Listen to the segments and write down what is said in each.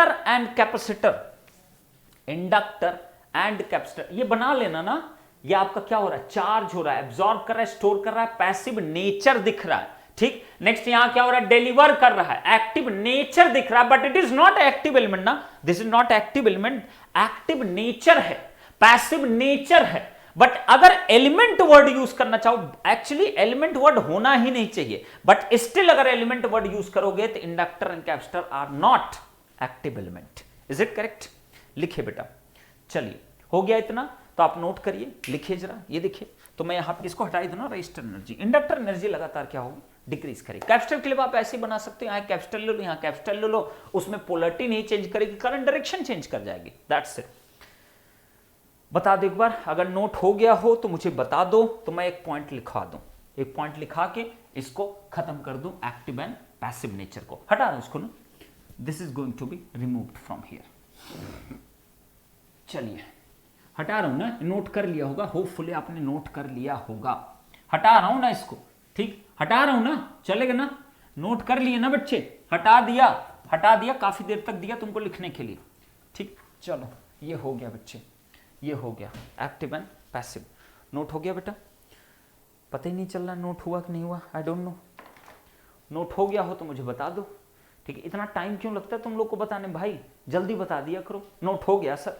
Inductor and capacitor, inductor and capacitor, ये बना लेना ना, ये आपका क्या हो रहा है, चार्ज हो रहा है, एब्जॉर्ब कर रहा है, स्टोर कर रहा है, पैसिव नेचर दिख रहा है, ठीक। नेक्स्ट यहां क्या हो रहा है, डिलीवर कर रहा है, एक्टिव नेचर दिख रहा है, but it is not active element ना, this is not active element, active nature है, पैसिव नेचर है। बट अगर एलिमेंट वर्ड यूज करना चाहो, एक्चुअली एलिमेंट वर्ड होना ही नहीं चाहिए, बट स्टिल अगर एलिमेंट वर्ड यूज करोगे तो inductor and capacitor are not active element. Is it correct? लिखिए बेटा, चलिए हो गया इतना, तो आप नोट करिए, लिखिए जरा, ये देखिए, तो मैं यहां पर इसको हटा ही दूं ना, रजिस्टर एनर्जी, इंडक्टर एनर्जी लगातार क्या होगी, डिक्रीज करेगी। कैपेसिटर के लिए आप ऐसे ही बना सकते हो, यहाँ कैपेसिटर ले लो, यहाँ कैपेसिटर ले लो, उसमें पोलरिटी नहीं चेंज करेगी, करंट डायरेक्शन चेंज कर जाएगी, दैट्स इट। बता दो एक बार, अगर नोट हो गया हो तो मुझे बता दो, तो मैं एक पॉइंट लिखवा दूं, एक पॉइंट लिखा के इसको खत्म कर दूं, एक्टिव एंड पैसिव नेचर को हटा दूं इसको ना, this is going to be removed from here. चलिए हटा रहा हूं ना, नोट कर लिया होगा, होपफुली आपने नोट कर लिया होगा, हटा रहा हूं ना इसको, ठीक, हटा रहा हूं ना, चलेगा ना, नोट कर लिए ना बच्चे, हटा दिया, हटा दिया, काफी देर तक दिया तुमको लिखने के लिए, ठीक। चलो ये हो गया बच्चे, ये हो गया एक्टिव एंड पैसिव, नोट हो गया बेटा, पता ही नहीं चल रहा नोट हुआ कि नहीं हुआ, आई डोंट नो। नोट हो गया हो तो मुझे बता दो, ठीक है। इतना टाइम क्यों लगता है तुम लोग को बताने, भाई जल्दी बता दिया करो, नोट हो गया सर,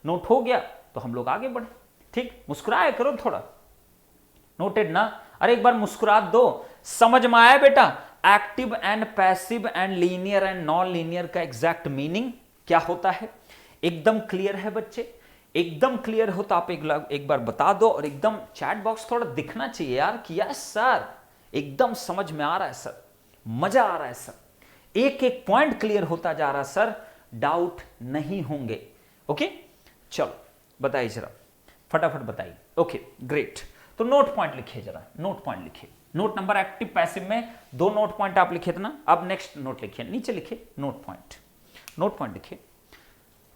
नोट हो गया तो हम लोग आगे बढ़े, ठीक। मुस्कुराया करो थोड़ा, नोटेड ना, अरे एक बार मुस्कुरा दो, समझ में आया बेटा, active and passive and linear and non linear का एग्जैक्ट मीनिंग क्या होता है, एकदम क्लियर है बच्चे, एकदम क्लियर हो तो आप एक बार बता दो, और एकदम चैट बॉक्स थोड़ा दिखना चाहिए यार कि यस सर एकदम समझ में आ रहा है सर, मजा आ रहा है सर, एक एक पॉइंट क्लियर होता जा रहा है सर, डाउट नहीं होंगे, ओके। चलो बताइए जरा, फटाफट बताइए, ओके ग्रेट। तो नोट पॉइंट लिखिए जरा, नोट पॉइंट लिखिए, नोट नंबर एक्टिव पैसिव में 2 नोट पॉइंट आप लिखे थे ना, अब नेक्स्ट नोट लिखिए, नीचे लिखिए नोट पॉइंट, नोट पॉइंट लिखिए,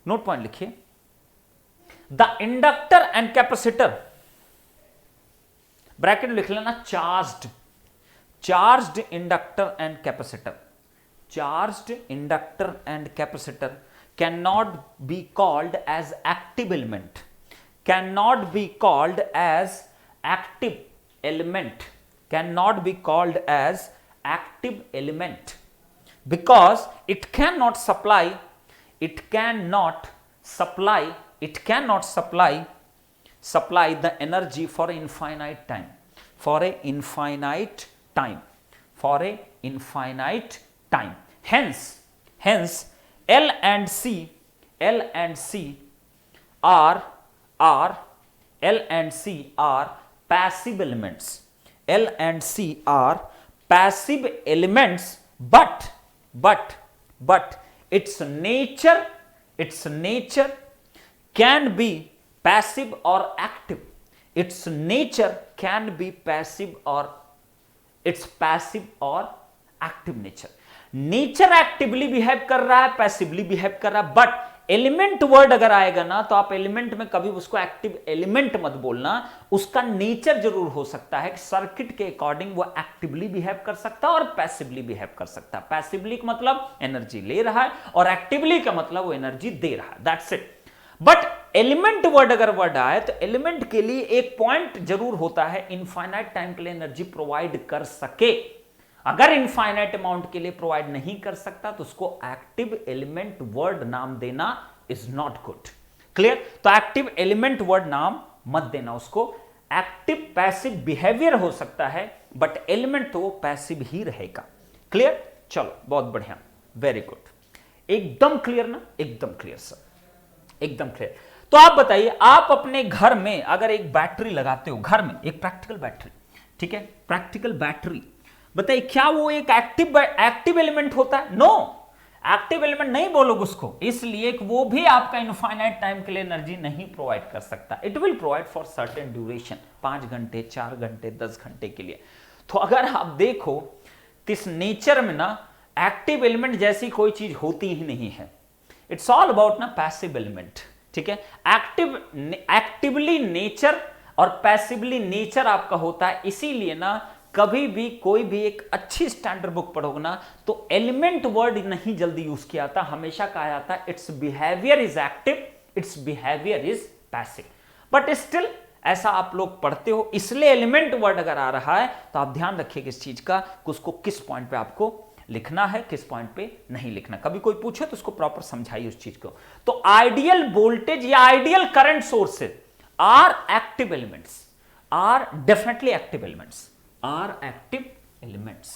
नोट पॉइंट लिखिए, the inductor and capacitor, bracket लिख लेना, charged, charged inductor and capacitor, charged inductor and capacitor cannot be called as active element, cannot be called as active element, cannot be called as active element, because it cannot supply, it cannot supply, it cannot supply the energy for infinite time, for a infinite time, for a infinite time. Hence L and C are passive elements. L and C are passive elements, but its nature can be passive or active. Its nature can be passive or its passive or active nature. Nature actively behave कर रहा है, passively behave कर रहा है, but element word अगर आएगा ना तो आप एलिमेंट में कभी उसको एक्टिव एलिमेंट मत बोलना, उसका नेचर जरूर हो सकता है कि सर्किट के अकॉर्डिंग वो एक्टिवली बिहेव कर सकता है और पैसिवली बिहेव कर सकता है। पैसिवली का मतलब एनर्जी ले रहा है और एक्टिवली का मतलब वो एनर्जी दे रहा है, that's it. But element word अगर वर्ड आए तो एलिमेंट के लिए एक पॉइंट जरूर होता है, इनफाइनाइट टाइम के लिए एनर्जी प्रोवाइड कर सके। अगर इनफाइनाइट अमाउंट के लिए प्रोवाइड नहीं कर सकता तो उसको एक्टिव एलिमेंट वर्ड नाम देना इज नॉट गुड, क्लियर। तो एक्टिव एलिमेंट वर्ड नाम मत देना उसको, एक्टिव पैसिव बिहेवियर हो सकता है बट एलिमेंट तो वो पैसिव ही रहेगा, क्लियर। चलो बहुत बढ़िया, वेरी गुड, एकदम क्लियर ना, एकदम क्लियर सर, एकदम क्लियर। तो आप बताइए, आप अपने घर में अगर एक बैटरी लगाते हो, घर में एक प्रैक्टिकल बैटरी, ठीक है, प्रैक्टिकल बैटरी, बताइए क्या वो एक एक्टिव एलिमेंट होता है? नो, एक्टिव एलिमेंट नहीं बोलोगे उसको, इसलिए कि वो भी आपका इनफाइनाइट टाइम के लिए एनर्जी नहीं प्रोवाइड कर सकता। It will provide for certain duration, 5 घंटे, 4 घंटे, 10 घंटे के लिए। तो अगर आप देखो इस नेचर में ना एक्टिव एलिमेंट जैसी कोई चीज होती ही नहीं है, इट्स ऑल अबाउट ना पैसिव एलिमेंट, ठीक है। एक्टिवली नेचर और पैसिवली नेचर आपका होता है, इसीलिए ना कभी भी कोई भी एक अच्छी स्टैंडर्ड बुक पढ़ोगे ना तो एलिमेंट वर्ड नहीं जल्दी यूज किया जाता, हमेशा कहा जाता है it's behaviour is active, it's behaviour is passive. But still ऐसा आप लोग पढ़ते हो, इसलिए एलिमेंट वर्ड अगर आ रहा है तो आप ध्यान रखिए इस चीज का, उसको किस पॉइंट पे आपको लिखना है, किस पॉइंट पे नहीं लिखना। कभी कोई पूछे तो उसको प्रॉपर समझाइए उस चीज को। तो आइडियल वोल्टेज या ideal current sources are active elements, are definitely active elements, are active elements.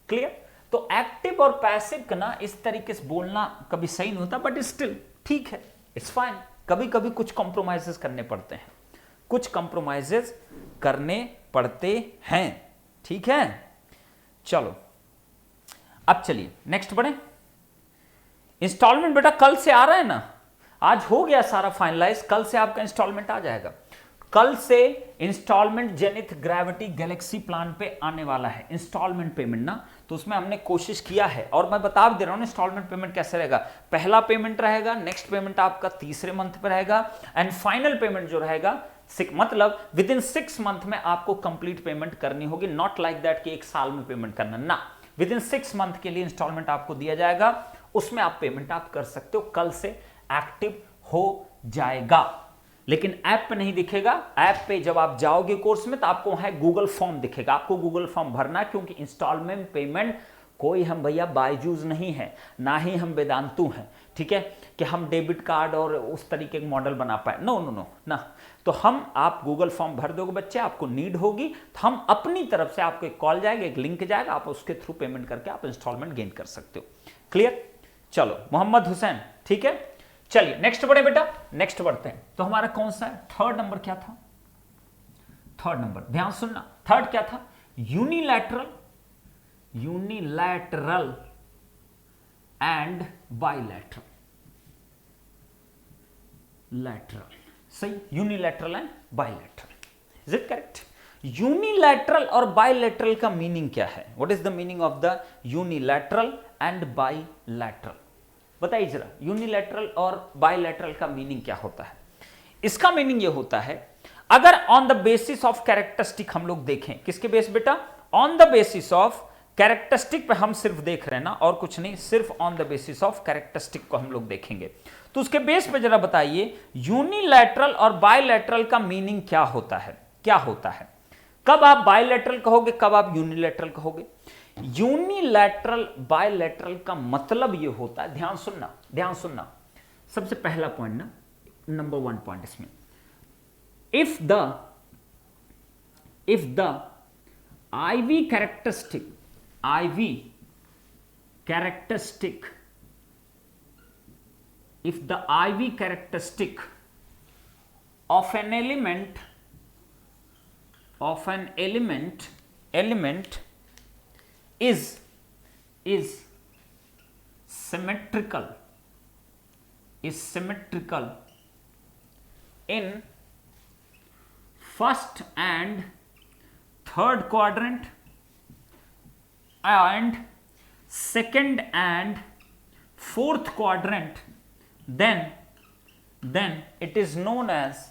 Clear? तो एक्टिव और पैसिव का ना इस तरीके से बोलना कभी सही नहीं होता, बट स्टिल ठीक है, इट्स फाइन। कभी कभी कुछ कॉम्प्रोमाइजेस करने पड़ते हैं, कुछ कॉम्प्रोमाइजेस करने पड़ते हैं, ठीक है। चलो अब चलिए नेक्स्ट बढ़े। इंस्टॉलमेंट बेटा कल से आ रहा है ना, आज हो गया सारा फाइनलाइज, कल से आपका इंस्टॉलमेंट आ जाएगा। कल से instalment Zenith Gravity Galaxy plan पे आने वाला है, इंस्टॉलमेंट पेमेंट ना। तो उसमें हमने कोशिश किया है, और मैं बता दे रहा हूं इंस्टॉलमेंट पेमेंट कैसे रहेगा। पहला पेमेंट रहेगा, नेक्स्ट पेमेंट आपका तीसरे मंथ पे रहेगा, एंड फाइनल पेमेंट जो रहेगा मतलब विद इन 6 मंथ में आपको कंप्लीट पेमेंट करनी होगी। नॉट लाइक दैट कि 1 साल में पेमेंट करना ना, विद इन 6 मंथ के लिए इंस्टॉलमेंट आपको दिया जाएगा, उसमें आप पेमेंट आप कर सकते हो। कल से एक्टिव हो जाएगा, लेकिन ऐप पे नहीं दिखेगा। ऐप पे जब आप जाओगे कोर्स में तो आपको वहां गूगल फॉर्म दिखेगा, आपको गूगल फॉर्म भरना, क्योंकि इंस्टॉलमेंट पेमेंट कोई हम भैया बायजूस नहीं है, ना ही हम वेदांतु हैं, ठीक है, कि हम डेबिट कार्ड और उस तरीके के मॉडल बना पाए। नो नो नो ना। तो हम, आप गूगल फॉर्म भर दोगे बच्चे, आपको नीड होगी तो हम अपनी तरफ से आपको एक कॉल जाएगा, एक लिंक जाएगा, आप उसके थ्रू पेमेंट करके आप इंस्टॉलमेंट गेन कर सकते हो। क्लियर? चलो मोहम्मद हुसैन, ठीक है। चलिए नेक्स्ट बढ़े बेटा, नेक्स्ट बढ़ते हैं। तो हमारा कौन सा है, थर्ड नंबर क्या था, थर्ड नंबर ध्यान सुनना, थर्ड क्या था, unilateral, unilateral and bilateral, lateral, सही, unilateral and bilateral, is it correct? Unilateral और बाइलैटरल का मीनिंग क्या है? What is the meaning of the unilateral and bilateral? बताइए जरा, यूनिलैटरल और बाइलैटरल का मीनिंग क्या होता है? इसका मीनिंग ये होता है, अगर on the basis of characteristic हम लोग देखें, किसके बेस बेटा? On the basis of characteristic पे हम सिर्फ देख रहे हैं ना, और कुछ नहीं, सिर्फ on the basis of characteristic को हम लोग देखेंगे। तो उसके बेस पे जरा बताइए यूनिलैटरल और बाइलैटरल का मीनिंग क्या होता है, क्या होता है? कब आप बाइलैटरल कहोगे, कब आप यूनिलैटरल कहोगे? यूनिलैटरल बाइलैटरल का मतलब यह होता है, ध्यान सुनना, ध्यान सुनना, सबसे पहला पॉइंट ना, नंबर 1 पॉइंट इसमें, if the IV characteristic, IV characteristic, if the IV characteristic of an element is symmetrical, in first and third quadrant and second and fourth quadrant, then it is known as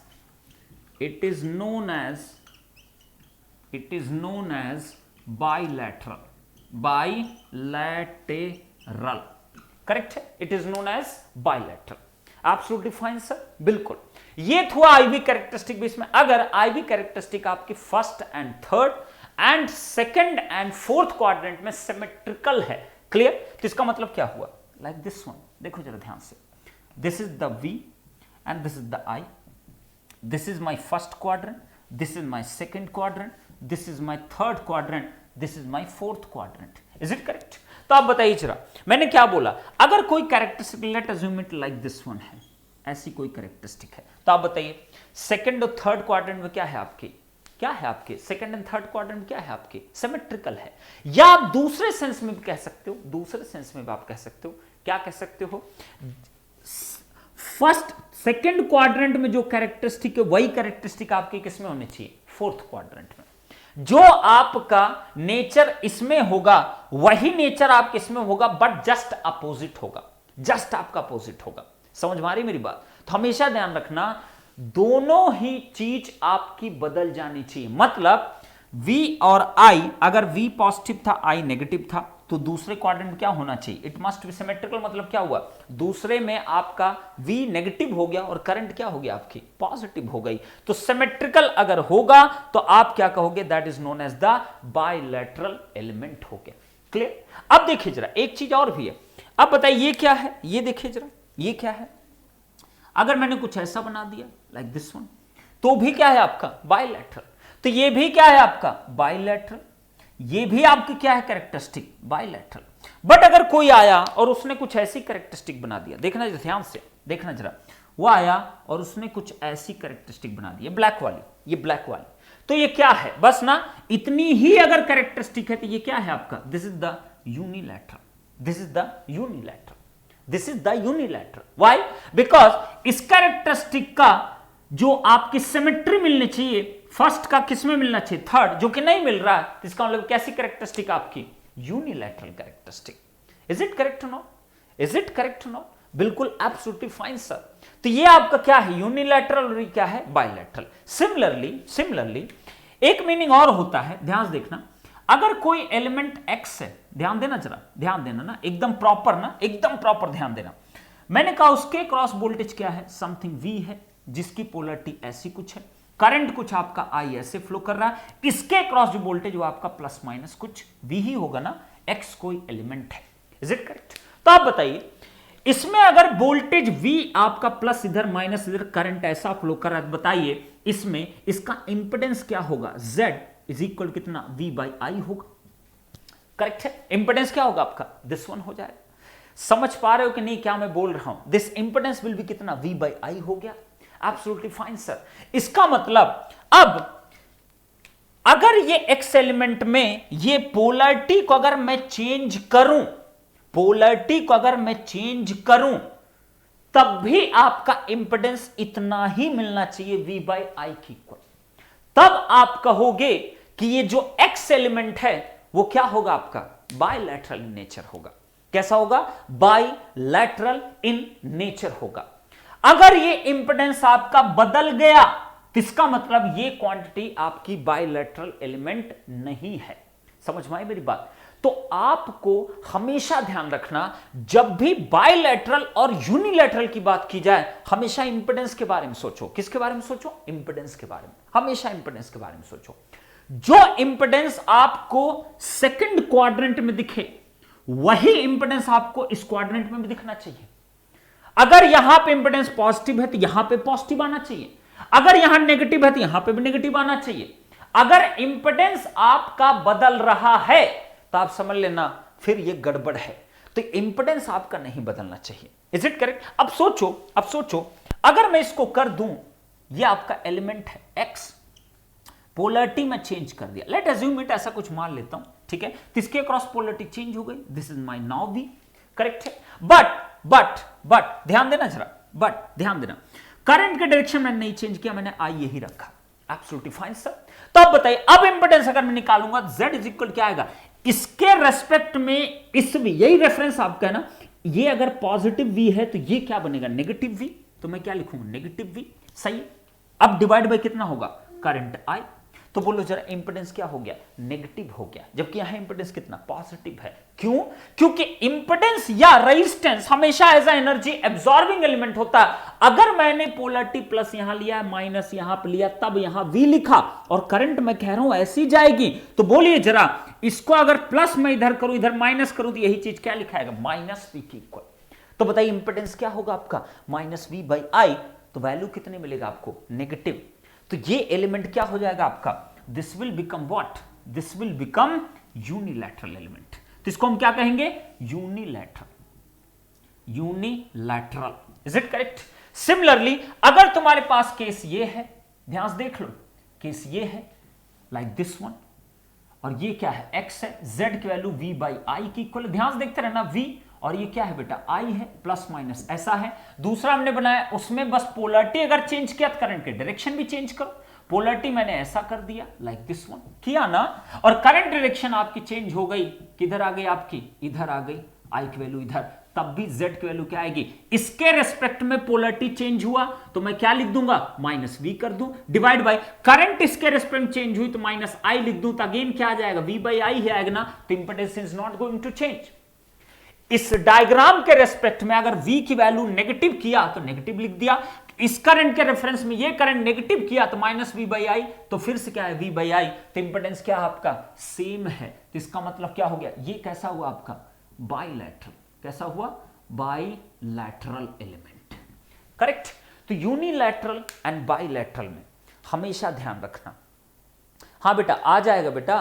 bilateral, correct है? It is known as bilateral. Absolutely fine sir, बिल्कुल। ये हुआ IV characteristic base में। अगर IV characteristic आपकी first and third and second and fourth quadrant में symmetrical है, clear? तो इसका मतलब क्या हुआ? लाइक दिस वन, देखो जरा ध्यान से, this is the V and this is the I, this is my first quadrant, this is my second quadrant, this is my third quadrant, this is my fourth quadrant. Is it correct? तो आप बताइए जरा, मैंने क्या बोला? अगर कोई characteristic, late assume it like this one है, ऐसी कोई कैरेक्टरिस्टिक है, तो आप बताइए सेकंड और थर्ड क्वाड्रेंट में क्या है आपके, क्या है आपके सेकंड एंड थर्ड क्वाड्रेंट क्या है आपके? सिमेट्रिकल है। या आप दूसरे सेंस में भी कह सकते हो, दूसरे सेंस में भी आप कह सकते हो, क्या कह सकते हो? फर्स्ट सेकंड क्वाड्रेंट में जो कैरेक्टरिस्टिक है वही कैरेक्टरिस्टिक आपके किस में होनी चाहिए? फोर्थ क्वाड्रेंट में। जो आपका नेचर इसमें होगा वही नेचर आपके इसमें होगा, बट जस्ट अपोजिट होगा, जस्ट आपका अपोजिट होगा। समझ में आ रही मेरी बात? तो हमेशा ध्यान रखना, दोनों ही चीज आपकी बदल जानी चाहिए। मतलब V और I, अगर V पॉजिटिव था I नेगेटिव था, तो दूसरे क्वाड्रेंट में क्या होना चाहिए? It must be symmetrical. मतलब क्या हुआ? दूसरे में आपका V नेगेटिव हो गया और करंट क्या हो गया? आपकी पॉजिटिव हो गई। तो सिमेट्रिकल अगर होगा तो आप क्या कहोगे? That is known as the bilateral element हो गया। क्लियर? अब देखिए जरा, एक चीज और भी है। अब बताइए ये क्या है? ये देखिए जरा, ये क्या है? अगर मैंने कुछ ऐसा बना दिया लाइक दिस वन, तो भी क्या है आपका? बायलैटरल। तो ये भी क्या है आपका? बायलैटरल। ये भी आपकी क्या है? Characteristic, bilateral. बट अगर कोई आया और उसने कुछ ऐसी कैरेक्टरिस्टिक बना दिया, देखना ध्यान से, देखना जरा, वो आया और उसने कुछ ऐसी कैरेक्टरिस्टिक बना दी, ब्लैक वाली, ये ब्लैक वाली, तो ये क्या है? बस ना इतनी ही अगर कैरेक्टरिस्टिक है तो ये क्या है आपका? This is the unilateral, this is the unilateral, this is the unilateral. Why? Because इस कैरेक्टरिस्टिक का जो आपकी सिमेट्री मिलनी चाहिए, फर्स्ट का किसमें मिलना चाहिए? थर्ड, जो कि नहीं मिल रहा है, तो इसका मतलब कैसी कैरेक्टरिस्टिक आपकी? Unilateral characteristic. Is it correct no? Is it correct no? बिल्कुल, एब्सोल्युटली फाइन सर। तो ये आपका क्या है? यूनिलैटरल और क्या है? बायलैटरल। सिमिलरली एक मीनिंग और होता है, ध्यान से देखना। अगर कोई एलिमेंट x है, ध्यान देना जरा, ध्यान देना ना, एकदम प्रॉपर ना, एकदम प्रॉपर ध्यान देना। मैंने कहा उसके क्रॉस वोल्टेज क्या है? समथिंग v है, जिसकी पोलरिटी ऐसी कुछ है, करंट कुछ आपका I ऐसे फ्लो कर रहा है, इसके क्रॉस जो वोल्टेज वो आपका प्लस माइनस कुछ v ही होगा ना, x कोई एलिमेंट है। Is it correct? तो आप बताइए, इसमें अगर वोल्टेज V आपका प्लस इधर माइनस इधर करंट ऐसा फ्लो कर रहा है, बताइए इसमें इसका इंपेडेंस क्या होगा? Z इज इक्वल कितना? V बाई आई होगा। करेक्ट है? इंपेडेंस क्या होगा आपका? दिस वन हो जाएगा। समझ पा रहे हो कि नहीं क्या मैं बोल रहा हूं? दिस इंपेडेंस विल बी कितना? V बाई आई हो गया। Absolutely fine sir. इसका मतलब अब अगर ये x एलिमेंट में ये पोलरिटी को अगर मैं चेंज करूं, पोलरिटी को अगर मैं चेंज करूं, तब भी आपका इंपेडेंस इतना ही मिलना चाहिए, V बाई आई की इक्वल। तब आप कहोगे कि ये जो x एलिमेंट है वो क्या होगा आपका? बायलैटरल इन नेचर होगा। कैसा होगा? बायलैटरल इन नेचर होगा। अगर ये इंपेडेंस आपका बदल गया, इसका मतलब ये क्वांटिटी आपकी बायलैटरल एलिमेंट नहीं है। समझ में आई मेरी बात? तो आपको हमेशा ध्यान रखना, जब भी बायलैटरल और यूनिलैटरल की बात की जाए, हमेशा इंपेडेंस के बारे में सोचो। किसके बारे में सोचो? इंपेडेंस के बारे में। हमेशा इंपेडेंस के बारे में सोचो। जो इंपेडेंस आपको सेकंड क्वाड्रेंट में दिखे, वही इंपेडेंस आपको इस क्वाड्रेंट में भी दिखना चाहिए। अगर यहां पे इंपेडेंस पॉजिटिव है तो यहां पे पॉजिटिव आना चाहिए, अगर यहां नेगेटिव है तो यहां पे भी नेगेटिव आना चाहिए। अगर इंपेडेंस आपका बदल रहा है तो आप समझ लेना फिर ये गड़बड़ है। तो इंपेडेंस आपका नहीं बदलना चाहिए। Is it correct? अब सोचो, अगर मैं इसको कर दूं, ये आपका एलिमेंट है x, पोलरिटी में चेंज कर दिया, लेट अज्यूम इट, ऐसा कुछ मान लेता हूं, ठीक है? किसके क्रॉस पोलरिटी चेंज हो गई? This is my now v। Correct है? बट ध्यान देना जरा, बट ध्यान देना, करंट के डायरेक्शन में नहीं चेंज किया, मैंने I यही रखा। Absolutely fine sir. तो अब बताइए, अब इंपेडेंस अगर मैं निकालूंगा, Z इज इक्वल क्या आएगा? इसके रेस्पेक्ट में इस v, यही रेफरेंस आपका है ना, ये अगर पॉजिटिव v है तो ये क्या बनेगा? Negative v। तो मैं क्या लिखूंगा? Negative v। सही। अब डिवाइड बाय कितना होगा? Current I। तो बोलो जरा, इंपेडेंस क्या हो गया? नेगेटिव हो गया, जबकि यहां इंपेडेंस कितना? पॉजिटिव है। क्यों? क्योंकि इंपेडेंस या रेजिस्टेंस हमेशा as a energy absorbing element होता है। अगर मैंने पोलरिटी प्लस यहां लिया, माइनस यहां पे लिया, तब यहां V लिखा, और करंट मैं कह रहा हूं ऐसी जाएगी, तो बोलिए जरा, इसको अगर प्लस मैं इधर करूं, इधर माइनस करूं, तो यही चीज क्या लिखाएगा? माइनस V की इक्वल। तो बताइए इंपेडेंस क्या होगा आपका? Minus V by I. तो वैल्यू कितने मिलेगा आपको? नेगेटिव। तो ये एलिमेंट क्या हो जाएगा आपका? This will become what? This will become unilateral element. तो इसको हम क्या कहेंगे? Unilateral. Unilateral. Is it correct? Similarly अगर तुम्हारे पास केस ये है, ध्यान से देख लो, केस ये है लाइक दिस वन, और ये क्या है? x है, z की वैल्यू v बाई आई की इक्वल। ध्यान से देखते रहना, v और ये क्या है बेटा? I है, प्लस माइनस ऐसा है। दूसरा हमने बनाया, उसमें बस पोलरिटी अगर चेंज किया तो करंट के डायरेक्शन भी चेंज करो। पोलरिटी मैंने ऐसा कर दिया लाइक दिस वन, किया ना, और करंट डायरेक्शन आपकी चेंज हो गई, किधर आ गई आपकी? इधर आ गई, I की वैल्यू इधर, तब भी z की वैल्यू क्या आएगी, इसके रेस्पेक्ट में पोलरिटी चेंज हुआ तो मैं क्या लिख दूंगा, -v कर दूं, डिवाइड बाय करंट इसके रेस्पेक्ट में चेंज हुई तो -i लिख दूं, तो अगेन क्या आ जाएगा, v/i ही आएगा ना, तो impedance is not going to change. इस डायग्राम के रेस्पेक्ट में अगर v की वैल्यू नेगेटिव किया तो नेगेटिव लिख दिया, इस करंट के रेफरेंस में ये करंट नेगेटिव किया तो -v/i, तो फिर से क्या है v/i, तो इंपेडेंस क्या है आपका, सेम है। तो इसका मतलब क्या हो गया, ये कैसा हुआ आपका, बाइलैटरल, कैसा हुआ, बाइलैटरल एलिमेंट, करेक्ट। तो यूनिलैटरल एंड बाइलैटरल में हमेशा ध्यान रखना। हाँ बेटा आ जाएगा, बेटा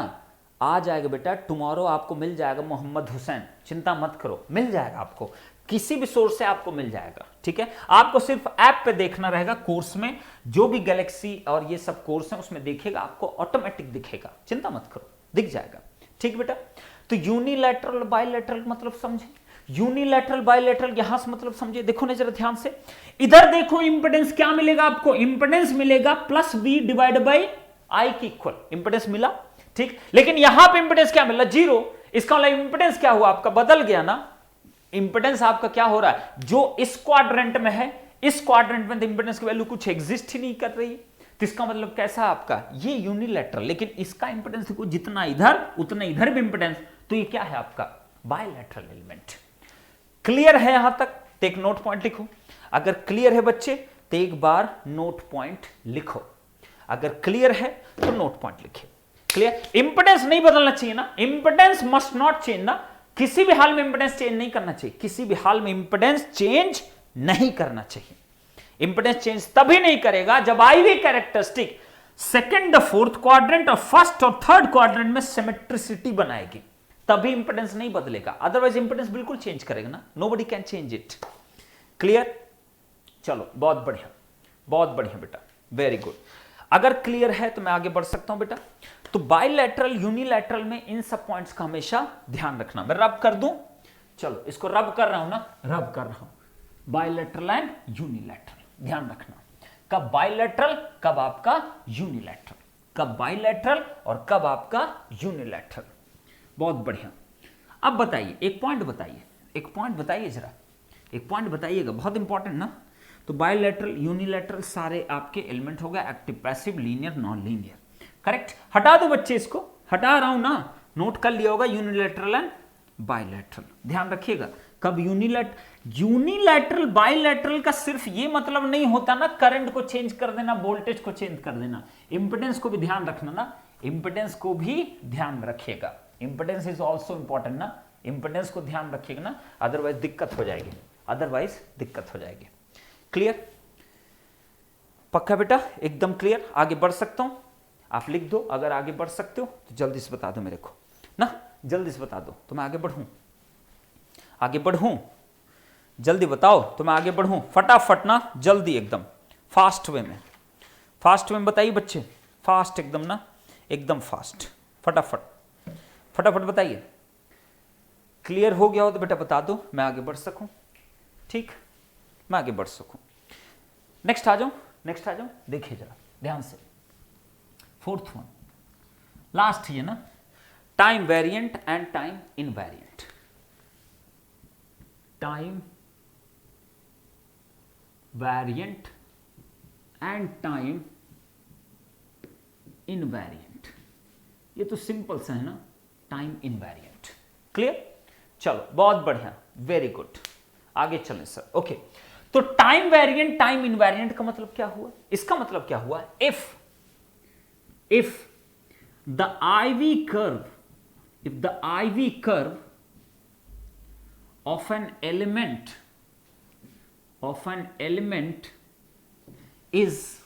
आ जाएगा, बेटा टुमारो आपको मिल जाएगा मोहम्मद हुसैन, चिंता मत करो, मिल जाएगा आपको, किसी भी सोर्स से आपको मिल जाएगा, ठीक है। आपको सिर्फ ऐप पे देखना रहेगा, कोर्स में जो भी गैलेक्सी और ये सब कोर्स हैं उसमें देखिएगा, आपको ऑटोमेटिक दिखेगा, चिंता मत करो, दिख जाएगा, ठीक बेटा। तो यूनिलैटरल बाइलैटरल मतलब समझे, यूनिलैटरल बाइलैटरल यहां से मतलब समझे, देखो ना जरा ध्यान से, इधर देखो इंपेडेंस क्या मिलेगा आपको, इंपेडेंस मिलेगा +v डिवाइड बाई i की इक्वल इंपेडेंस मिला, ठीक। लेकिन यहां पे इंपेडेंस क्या मिला, 0, इसका मतलब इंपेडेंस क्या हुआ आपका, बदल गया ना, इंपेडेंस आपका क्या हो रहा है, जो इस क्वाड्रेंट में है, इस क्वाड्रेंट में इंपेडेंस की वैल्यू कुछ एग्जिस्ट ही नहीं कर रही है, तो इसका मतलब कैसा है आपका, ये यूनिलैटरल, लेकिन इसका इंपेडेंस देखो जितना इधर उतना इधर भी इंपेडेंस, तो ये क्या है आपका बाइलैटरल एलिमेंट। क्लियर है यहां तक, तो एक नोट पॉइंट लिखो, अगर क्लियर है बच्चे तो एक बार नोट पॉइंट लिखो, अगर क्लियर है तो नोट पॉइंट लिखिए। क्लियर, इंपेडेंस नहीं बदलना चाहिए ना, इंपेडेंस मस्ट नॉट चेंज ना, किसी भी हाल में इंपेडेंस चेंज नहीं करना चाहिए, किसी भी हाल में इंपेडेंस चेंज नहीं करना चाहिए। इंपेडेंस चेंज तभी नहीं करेगा जब IV characteristic second, fourth quadrant और फर्स्ट और थर्ड क्वाड्रेंट में सिमेट्रिसिटी बनाएगी, तभी इंपेडेंस नहीं बदलेगा, अदरवाइज इंपेडेंस बिल्कुल चेंज करेगा ना, nobody can change it. Clear, चलो बहुत बढ़िया, बहुत बढ़िया बेटा, वेरी गुड। अगर क्लियर है तो मैं आगे बढ़ सकता हूं बेटा। तो बाइलैटरल यूनिलैटरल में इन सब पॉइंट्स का हमेशा ध्यान रखना। मैं रब कर दूं, चलो इसको रब कर रहा हूं ना, रब कर रहा हूं, बाइलैटरल एंड यूनिलैटरल, ध्यान रखना, कब बाइलैटरल कब आपका यूनिलैटरल, कब बाइलैटरल और कब आपका यूनिलैटरल। बहुत बढ़िया। अब बताइए, एक पॉइंट बताइए, एक पॉइंट बताइए जरा, एक पॉइंट बताइएगा, बहुत इंपॉर्टेंट ना। तो बाइलैटरल यूनिलैटरल सारे आपके एलिमेंट हो गए, active passive linear non linear, correct. हटा दो बच्चे, इसको हटा रहा हूं ना, नोट कर लिया होगा यूनिलैटरल एंड बाइलैटरल, ध्यान रखिएगा। कब यूनिलैटरल बाइलैटरल का सिर्फ ये मतलब नहीं होता ना करंट को चेंज कर देना, वोल्टेज को चेंज कर देना, इंपेडेंस को भी ध्यान रखना ना, इंपेडेंस को भी ध्यान रखिएगा, इंपेडेंस इज ऑल्सो इंपॉर्टेंट ना, इंपेडेंस को ध्यान रखिएगा ना, अदरवाइज दिक्कत हो जाएगी, अदरवाइज दिक्कत हो जाएगी। क्लियर, पक्का बेटा, एकदम क्लियर। आगे बढ़ सकता हूं, आप लिख दो, अगर आगे बढ़ सकते हो तो जल्दी से बता दो मेरे को ना, जल्दी से बता दो तो मैं आगे बढ़ूं, आगे बढ़ूं, जल्दी बताओ तो मैं आगे बढ़ूं, फटाफट ना, जल्दी एकदम फास्ट वे में, फास्ट वे में बताइए बच्चे, फास्ट एकदम ना, एकदम फास्ट, फटाफट फटाफट बताइए। क्लियर हो गया हो तो बेटा बता दो, मैं आगे बढ़ सकूं, ठीक, मैं आगे बढ़ सकूं। नेक्स्ट आ जाओ, नेक्स्ट आ जाओ, देखिए जरा ध्यान से, फोर्थ वन, लास्ट ही है ना, time variant and time invariant, time variant and time invariant, ये तो सिंपल सा है ना, टाइम इनवेरिएंट। क्लियर, चलो बहुत बढ़िया, वेरी गुड, आगे चलें सर। ओके, तो टाइम वेरिएंट टाइम इनवेरिएंट का मतलब क्या हुआ, इसका मतलब क्या हुआ, if the IV curve, if the IV curve of an element is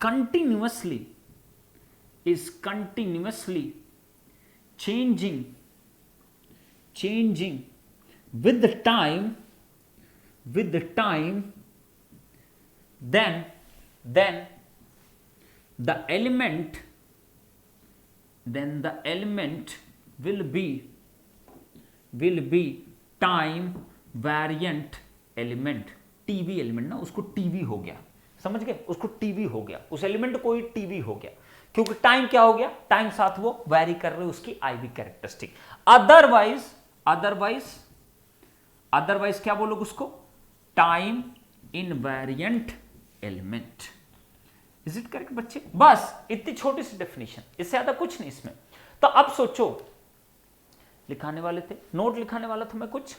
continuously changing with the time, then the element will be time variant element, TV element ना, उसको टीवी हो गया, समझ गए, उसको टीवी हो गया, उस एलिमेंट को ही टीवी हो गया, क्योंकि टाइम क्या हो गया, टाइम साथ वो वैरी कर रहे उसकी आईवी कैरेक्टरिस्टिक। अदरवाइज अदरवाइज क्या बोलोगे उसको, time invariant element. Is it correct बच्चे? बस इतनी छोटी सी डेफिनेशन, इससे ज्यादा कुछ नहीं इसमें। तो अब सोचो, लिखाने वाले थे, नोट लिखाने वाला था मैं कुछ,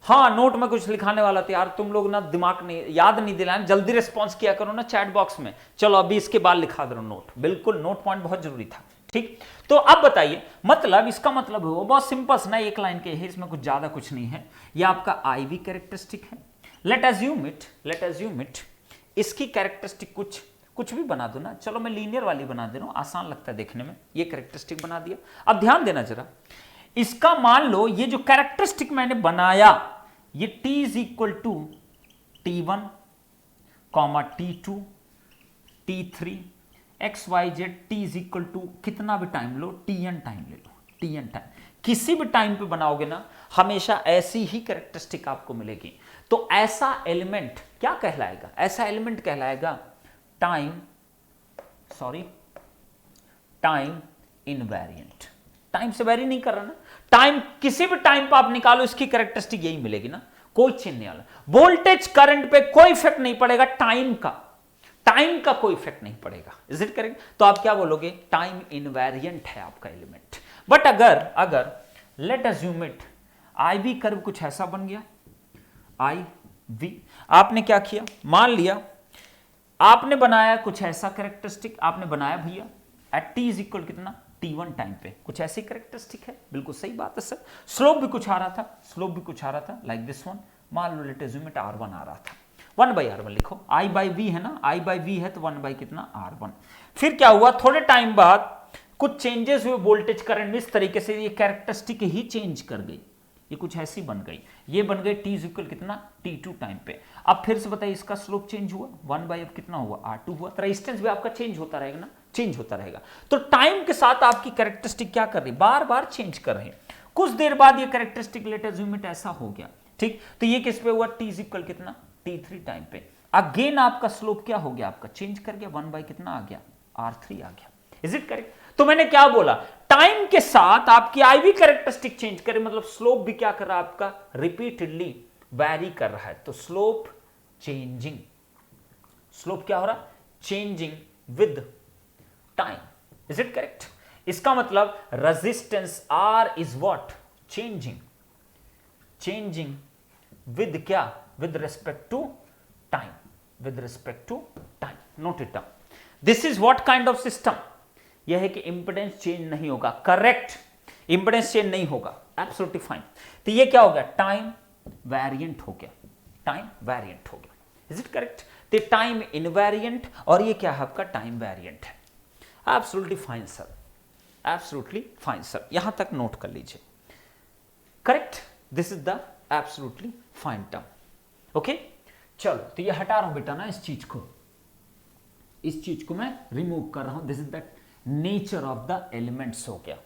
हाँ नोट में कुछ लिखाने वाला था यार, तुम लोग ना दिमाग नहीं याद नहीं दिलाना, जल्दी रिस्पॉन्स किया करो ना चैट बॉक्स में। चलो अभी इसके बाद लिखा दो नोट, बिल्कुल नोट पॉइंट बहुत जरूरी था। ठीक, तो अब बताइए मतलब इसका मतलब है बहुत सिंपल ना, एक लाइन के है, इसमें कुछ ज्यादा कुछ नहीं है। ये आपका IV कैरेक्टरिस्टिक है। लेट अज्यूम इट इसकी कैरेक्टरिस्टिक कुछ भी बना दो ना, चलो मैं लीनियर वाली बना दे रहा हूं, आसान लगता है देखने में। ये कैरेक्टरिस्टिक बना दिया। अब ध्यान देना जरा, इसका मान लो ये जो कैरेक्टरिस्टिक मैंने बनाया, ये t is equal to T1, T2, T3 XYZ, t is equal to कितना भी टाइम लो, Tn टाइम ले लो, Tn टाइम, किसी भी टाइम पे बनाओगे ना हमेशा ऐसी ही कैरेक्टरिस्टिक आपको मिलेगी। तो ऐसा एलिमेंट क्या कहलाएगा? ऐसा एलिमेंट कहलाएगा टाइम इनवेरिएंट। टाइम से वेरी नहीं कर रहा ना, टाइम किसी भी टाइम पे आप निकालो इसकी कैरेक्टरिस्टिक यही मिलेगी ना, कोई चेंज नहीं आला। वोल्टेज करंट पे कोई इफेक्ट नहीं पड़ेगा, टाइम का कोई इफेक्ट नहीं पड़ेगा। Is it correct? तो आप क्या बोलोगे, टाइम इनवेरिएंट है आपका एलिमेंट। बट अगर late assume it IV curve कुछ ऐसा बन गया, IV आपने क्या किया, मान लिया आपने बनाया कुछ ऐसा कैरेक्टरिस्टिक, आपने बनाया भैया एट t इज इक्वल कितना, T1 टाइम पे कुछ ऐसी कैरेक्टरिस्टिक है, बिल्कुल सही बात है सर। स्लोप भी कुछ आ रहा था लाइक दिस वन, मान लो लेट अज्यूम इट R1 आ रहा था, 1/R1 लिखो, I/V है ना, I/V है तो 1 कितना R1। फिर क्या हुआ, थोड़े टाइम बाद कुछ चेंजेस हुए वोल्टेज करंट में, इस तरीके से ये कैरेक्टरिस्टिक ही चेंज कर गई, ये कुछ ऐसी बन गई, ये बन गई t इज इक्वल कितना, T2 टाइम पे। अब फिर से बताइए इसका स्लोप चेंज हुआ, 1 कितना हुआ, R2 हुआ, तो रेजिस्टेंस भी आपका चेंज होता रहेगा ना, चेंज होता रहेगा। तो टाइम के साथ आपकी कैरेक्टरिस्टिक क्या कर रही, बार बार चेंज कर रहे हैं। कुछ देर बाद ये कैरेक्टरिस्टिक लेट अज्यूम इट ऐसा हो गया, ठीक, तो ये किस पे हुआ, t इज इक्वल कितना, T3 टाइम पे। अगेन आपका स्लोप क्या हो गया, आपका चेंज कर गया, 1 कितना आ गया, R3 आ गया। Is it correct? तो मैंने क्या बोला, टाइम के साथ आपकी IV कैरेक्टरिस्टिक चेंज करे, मतलब स्लोप भी क्या कर रहा है आपका, रिपीटेडली वैरी कर रहा है। तो स्लोप चेंजिंग, स्लोप क्या हो रहा, changing with time. Is it correct? इसका मतलब resistance R is what, changing with क्या, with respect to time. Note it down, this is what kind of system, यह है कि इंपेडेंस चेंज नहीं होगा, करेक्ट, इंपेडेंस चेंज नहीं होगा, एब्सोल्युटली फाइन। तो ये क्या हो गया, टाइम वेरिएंट हो गया, इज इट करेक्ट? तो टाइम इनवेरिएंट और ये क्या है आपका, टाइम वेरिएंट है। एब्सोल्युटली फाइन सर, यहां तक नोट कर लीजिए, correct, this is the absolutely fine term. Okay, चलो तो ये हटा रहा हूं बेटा ना, इस चीज को मैं रिमूव कर रहा हूं। This is the nature of the elements हो गया।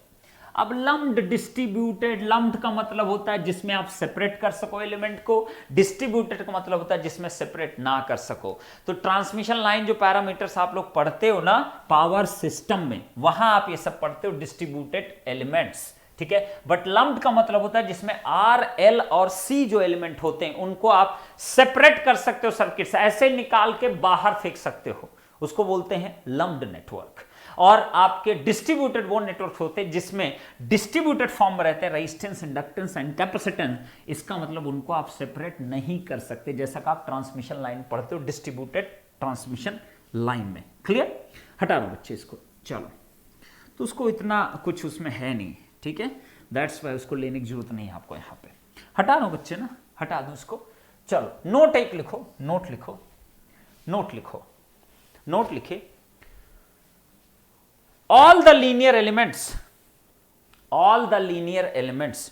अब लम्प्ड डिस्ट्रीब्यूटेड, लम्प्ड का मतलब होता है जिसमें आप सेपरेट कर सको एलिमेंट को, डिस्ट्रीब्यूटेड का मतलब होता है जिसमें सेपरेट ना कर सको। तो ट्रांसमिशन लाइन जो पैरामीटर्स आप लोग पढ़ते हो ना पावर सिस्टम में, वहां आप ये सब पढ़ते हो डिस्ट्रीब्यूटेड एलिमेंट्स, ठीक है। बट लम्प्ड का मतलब होता है जिसमें R, L और C जो एलिमेंट होते हैं उनको आप सेपरेट कर सकते हो सर्किट से, ऐसे निकाल के बाहर फेंक सकते हो, उसको बोलते हैं लम्प्ड नेटवर्क। और आपके डिस्ट्रीब्यूटेड वो नेटवर्क होते हैं जिसमें डिस्ट्रीब्यूटेड फॉर्म में रहते हैं रेजिस्टेंस, इंडक्टेंस एंड कैपेसिटेंस। इसका मतलब उनको आप सेपरेट नहीं कर सकते, जैसा कि आप ट्रांसमिशन लाइन पढ़ते हो डिस्ट्रीब्यूटेड ट्रांसमिशन लाइन में। क्लियर? हटा दो बच्चे इसको, चलो, तो उसको इतना कुछ उसमें है नहीं, ठीक है, दैट्स वाई उसको लेने की जरूरत नहीं है आपको यहाँ पे। हटा दो बच्चे ना, हटा दो उसको। चलो नोट एक लिखो, नोट लिखे, all the linear elements,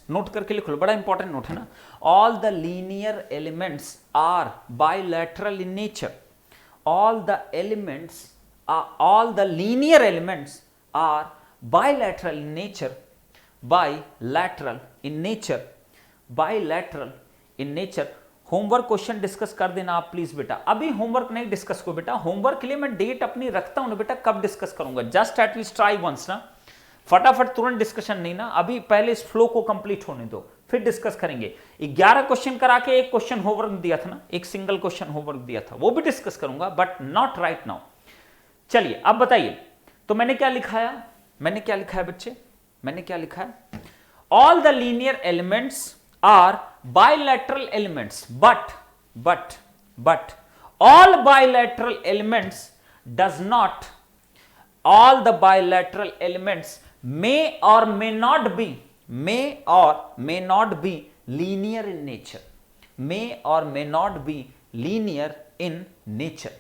note करके लिख लो, बड़ा इंपॉर्टेंट नोट है ना। all the linear elements are bilateral in nature, all the linear elements are bilateral in nature, homework question discuss कर देना आप प्लीज बेटा। अभी होमवर्क नहीं डिस्कस करो बेटा, होमवर्क के लिए मैं डेट अपनी रखता हूं ना बेटा, कब डिस्कस करूंगा, जस्ट एटलीस्ट ट्राई वंस ना, फटाफट तुरंत डिस्कशन नहीं ना, अभी पहले इस फ्लो को कंप्लीट होने दो, फिर डिस्कस करेंगे। 11 क्वेश्चन करा के एक क्वेश्चन होमवर्क दिया था ना, एक सिंगल क्वेश्चन होमवर्क दिया था, वो भी डिस्कस करूंगा, बट नॉट राइट नाउ। चलिए अब बताइए, तो मैंने क्या लिखाया, बच्चे, मैंने क्या लिखा है, all the linear elements are bilateral elements, but all bilateral elements does not, all the bilateral elements may or may not be linear in nature, may or may not be linear in nature।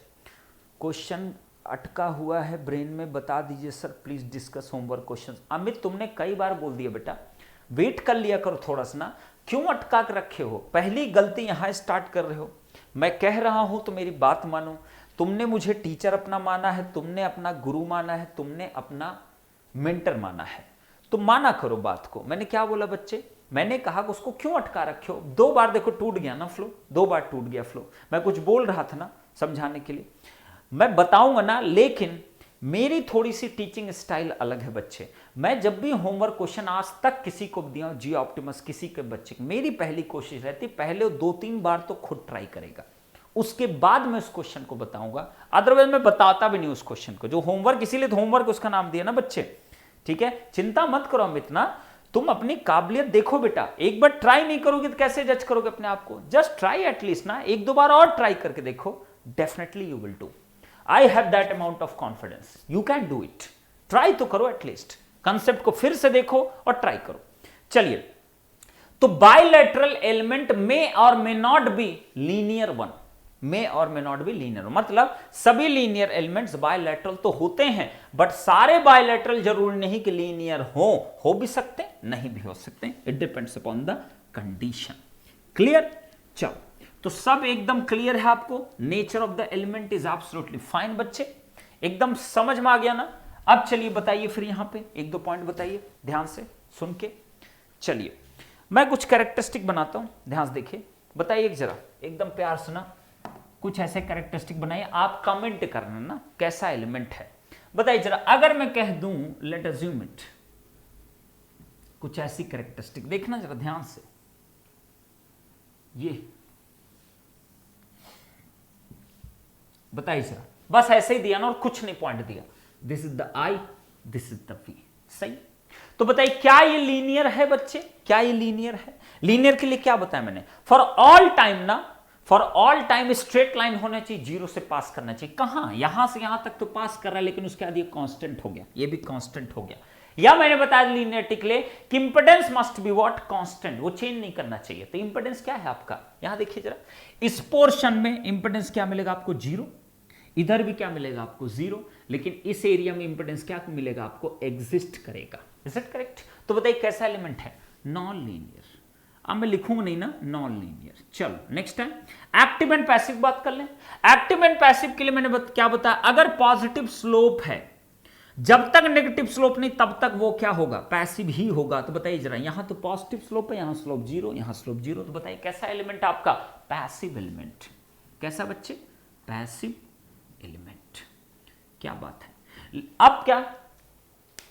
Question अटका हुआ है brain में, बता दीजिए sir please discuss homework question. Amit तुमने कई बार बोल दिया बेटा, वेट कर लिया करो थोड़ा सा ना, क्यों अटका कर रखे हो, पहली गलती यहां स्टार्ट कर रहे हो। मैं कह रहा हूं तो मेरी बात मानो, तुमने मुझे टीचर अपना माना है, तुमने अपना गुरु माना है, तुमने अपना मेंटर माना है, तो माना करो बात को। मैंने क्या बोला बच्चे, मैंने कहा कि उसको क्यों अटका रखे हो। 2 बार देखो टूट गया ना फ्लो, 2 बार टूट गया फ्लो। मैं कुछ बोल रहा था ना समझाने के लिए, मैं बताऊंगा ना, लेकिन मेरी थोड़ी सी टीचिंग स्टाइल अलग है बच्चे। मैं जब भी होमवर्क क्वेश्चन आज तक किसी को दिया जी ऑप्टिमस किसी के बच्चे, मेरी पहली कोशिश रहती पहले 2-3 बार तो खुद ट्राई करेगा, उसके बाद मैं उस क्वेश्चन को बताऊंगा, अदरवाइज मैं बताता भी नहीं उस क्वेश्चन को। जो होमवर्क, इसीलिए तो होमवर्क उसका नाम दिया ना बच्चे, ठीक है। चिंता मत करो अमित ना, तुम अपनी काबिलियत देखो बेटा, एक बार ट्राई नहीं करोगे तो कैसे जज करोगे अपने आप को। जस्ट ट्राई एटलीस्ट ना, 1-2 बार और ट्राई करके देखो, definitely you will do. I have that amount of confidence. You can do it. Try तो करो एटलीस्ट, कंसेप्ट को फिर से देखो और ट्राई करो। चलिए, तो बायलैटरल एलिमेंट में और may not be linear one, में और मे नॉट बी लीनियर, मतलब सभी लीनियर एलिमेंट्स बायलैटरल तो होते हैं, बट सारे बायलैटरल जरूरी नहीं कि लीनियर हो भी सकते, नहीं भी हो सकते, it depends upon the condition. Clear? चलो, तो सब एकदम क्लियर है आपको, nature of the element is absolutely fine बच्चे, एकदम समझ में आ गया ना। अब चलिए बताइए फिर यहां पे 1-2 पॉइंट बताइए ध्यान से सुन के। चलिए मैं कुछ कैरेक्टरिस्टिक बनाता हूं, ध्यान से देखिए, बताइए जरा एकदम प्यार से ना, कुछ ऐसे कैरेक्टरिस्टिक बनाइए, आप कमेंट करना ना कैसा एलिमेंट है, बताइए जरा। अगर मैं कह दूं लेट अज्यूम इट, कुछ ऐसी कैरेक्टरिस्टिक देखना जरा ध्यान से, ये बताइए जरा, बस ऐसे ही दिया ना और कुछ नहीं पॉइंट दिया, this is the I, this is the V, सही। तो बताइए क्या ये लीनियर है बच्चे, क्या ये लीनियर है? लीनियर के लिए क्या बताया मैंने, फॉर ऑल टाइम ना, for all time straight line होना चाहिए, 0 से पास करना चाहिए। कहां, यहां से यहां तक तो पास कर रहा है, लेकिन उसके बाद ये कांस्टेंट हो गया, ये भी कांस्टेंट हो गया। या मैंने बताया लीनियरिटी के लिए कि impedance must be what, constant, वो चेंज नहीं करना चाहिए। तो इंपेडेंस क्या है आपका, यहां देखिए जरा, इस पोर्शन में इंपेडेंस क्या मिलेगा आपको, 0, इधर भी क्या मिलेगा आपको 0, लेकिन इस एरिया में इंपेडेंस क्या मिलेगा आपको, एग्जिस्ट करेगा। Is it correct? तो बताइए कैसा एलिमेंट है, नॉन लीनियर। अब मैं लिखूंगा नहीं ना, नॉन लीनियर। चलो next time active and passive बात कर लें। एक्टिव एंड पैसिव के लिए मैंने क्या बताया, अगर पॉजिटिव स्लोप है, जब तक नेगेटिव स्लोप नहीं तब तक वो क्या होगा, पैसिव ही होगा। तो बताइए जरा, यहां तो पॉजिटिव स्लोप है, यहां स्लोप 0, यहां स्लोप 0, तो बताइए कैसा एलिमेंट आपका, पैसिव एलिमेंट। कैसा बच्चे, पैसिव एलिमेंट। क्या बात है। अब क्या,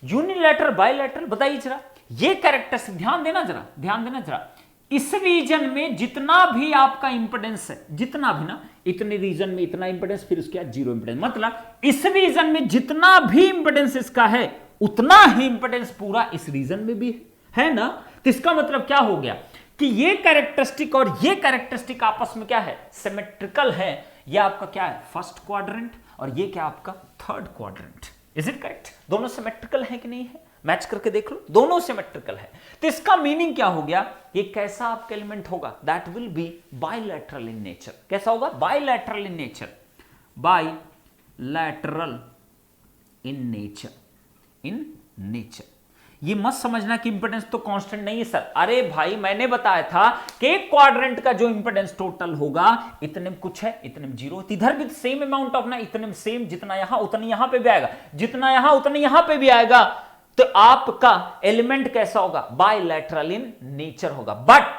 यूनिलैटरल बायलैटरल, बताइए जरा ये कैरेक्टरिस्टिक, ध्यान देना जरा, ध्यान देना जरा। इस रीजन में जितना भी आपका इंपेडेंस है, जितना भी ना, इतने रीजन में इतना इंपेडेंस, फिर उसके बाद 0 इंपेडेंस, मतलब इस रीजन में जितना भी इंपेडेंस इसका है उतना ही इंपेडेंस पूरा इस रीजन में भी है ना। तो इसका मतलब क्या हो गया कि ये कैरेक्टरिस्टिक और ये कैरेक्टरिस्टिक आपस में क्या है, सिमेट्रिकल है। ये आपका क्या है, फर्स्ट क्वाड्रेंट, और ये क्या आपका third quadrant. Is it correct? दोनों सिमेट्रिकल है कि नहीं है, मैच करके देख लो, दोनों सिमेट्रिकल है। तो इसका मीनिंग क्या हो गया, ये कैसा आपका एलिमेंट होगा, that will be bilateral in nature. कैसा होगा, bilateral in nature, bilateral in nature, in nature. ये मत समझना कि इंपेडेंस तो कांस्टेंट नहीं है सर, अरे भाई मैंने बताया था कि एक क्वाड्रेंट का जो इंपेडेंस टोटल होगा इतने में कुछ है, इतने में 0, इधर भी सेम अमाउंट ऑफ ना, इतने में सेम, जितना यहां उतना यहां पे भी आएगा, जितना यहां उतना यहां पे भी आएगा। तो आपका एलिमेंट कैसा होगा, बायलैटरल इन नेचर होगा। बट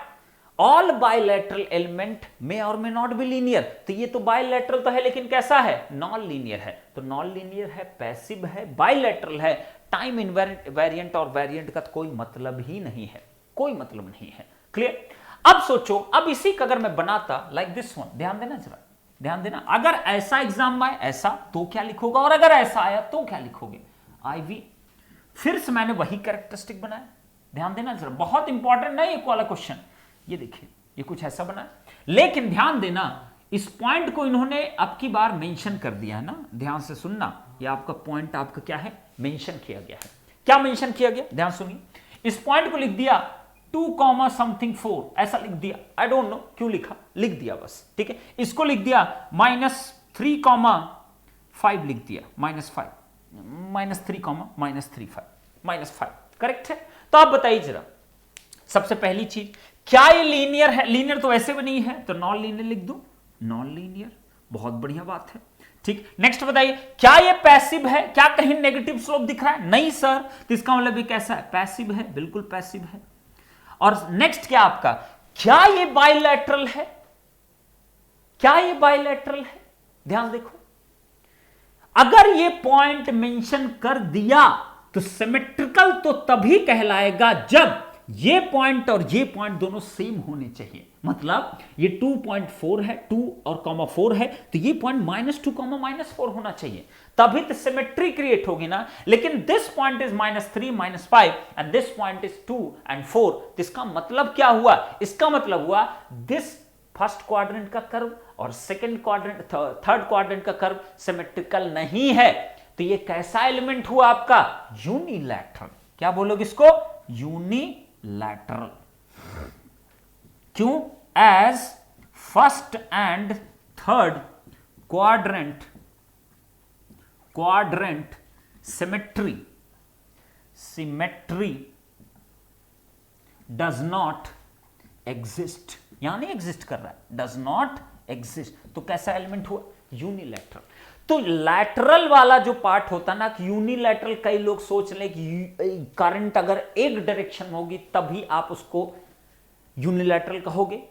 ऑल बायलैटरल एलिमेंट में और में नॉट बी लीनियर। तो ये तो बायलैटरल तो है, लेकिन कैसा है, नॉन लीनियर है। तो नॉन लीनियर है, पैसिव है, बायलैटरल है, टाइम इनवेरिएंट और वेरिएंट का कोई मतलब ही नहीं है, कोई मतलब नहीं है। क्लियर? अब सोचो, अब इसी का अगर मैं बनाता लाइक दिस वन, ध्यान देना जरा, ध्यान देना, अगर ऐसा एग्जाम में ऐसा तो क्या लिखोगे, और अगर ऐसा आया तो क्या लिखोगे, IV। फिर से मैंने वही कैरेक्टरिस्टिक बनाया, ध्यान देना जरा, बहुत इंपॉर्टेंट है ये वाला क्वेश्चन। ये देखिए, ये कुछ ऐसा बना है, लेकिन ध्यान देना इस पॉइंट को इन्होंने अब की बार मेंशन कर दिया है ना, ध्यान से सुनना, ये आपका पॉइंट आपका क्या है, मेंशन किया गया है। क्या मेंशन किया गया, ध्यान सुनिए, इस पॉइंट को लिख दिया 2, समथिंग 4, ऐसा लिख दिया, आई डोंट नो क्यों लिखा, लिख दिया बस, ठीक है। इसको लिख दिया -3, 5 लिख दिया, -5, -3, -5 करेक्ट है। तो आप बताइए जरा, सबसे पहली चीज, क्या ये लीनियर है? लीनियर तो वैसे भी नहीं है, तो नॉन लीनियर लिख दूं, नॉन लीनियर, बहुत बढ़िया बात है, ठीक। नेक्स्ट बताइए, क्या ये पैसिव है? क्या कहीं नेगेटिव स्लोप दिख रहा है? नहीं सर, तो इसका मतलब ये कैसा है, पैसिव है, बिल्कुल पैसिव है। और नेक्स्ट क्या आपका, क्या ये बाइलैटरल है? क्या ये बाइलैटरल है? ध्यान देखो, अगर ये पॉइंट मेंशन कर दिया तो सिमेट्रिकल तो तभी कहलाएगा जब ये पॉइंट और ये पॉइंट दोनों सेम होने चाहिए। मतलब ये 2.4 है, 2 और कॉमा 4 है, तो ये पॉइंट -2, -4 होना चाहिए, तभी तो सिमेट्री क्रिएट होगी ना। लेकिन this point is -3, -5 and this point is 2 and 4, तो इसका मतलब क्या हुआ? इसका मतलब हुआ दिस फर्स्ट क्वाड्रेंट का कर्व और सेकंड क्वाड्रेंट, थर्ड क्वाड्रेंट का कर्व सिमेट्रिकल नहीं है। तो ये कैसा एलिमेंट हुआ आपका? यूनिलैटरल। क्या बोलोगे इसको? यूनिलैटरल। क्यों? As first and third quadrant symmetry does not exist, यानी एग्जिस्ट कर रहा है, डज नॉट एग्जिस्ट। तो कैसा एलिमेंट हुआ? यूनिलैटरल। तो लैटरल वाला जो पार्ट होता ना, कि यूनिलैटरल, कई लोग सोच लें कि करंट अगर एक डायरेक्शन होगी तभी आप उसको यूनिलैटरल कहोगे,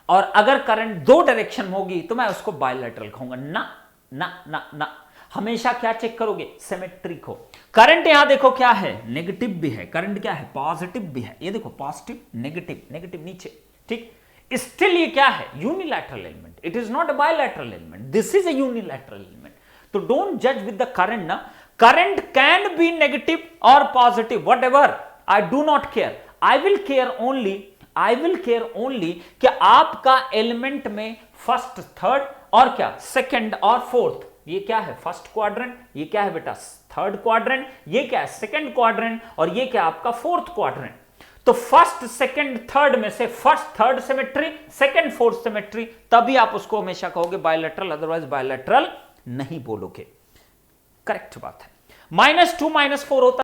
और अगर करंट 2 डायरेक्शन होगी तो मैं उसको बायलैटरल कहूंगा। ना ना ना ना, हमेशा क्या चेक करोगे? सिमेट्री को। करंट यहां देखो क्या है, नेगेटिव भी है, करंट क्या है, पॉजिटिव भी है, ये देखो पॉजिटिव नेगेटिव, नेगेटिव नीचे, ठीक। स्टिल ये क्या है? Unilateral element, it is not a bilateral element, this is a unilateral element. तो डोंट जज विद द करंट ना, करंट कैन बी नेगेटिव और positive, what ever, I do not care, I will care only कि आपका element में first, third और क्या, second और फोर्थ, ये क्या है? फर्स्ट क्वाड्रेंट, ये क्या है बेटा? थर्ड क्वाड्रेंट, ये क्या है? सेकंड क्वाड्रेंट, और ये क्या आपका? Fourth quadrant. तो फर्स्ट, सेकंड, थर्ड में से first, third symmetry, second, fourth symmetry, तभी आप उसको हमेशा कहोगे बायलैटरल, अदरवाइज बायलैटरल नहीं बोलोगे। करेक्ट बात है। -2, -4 होता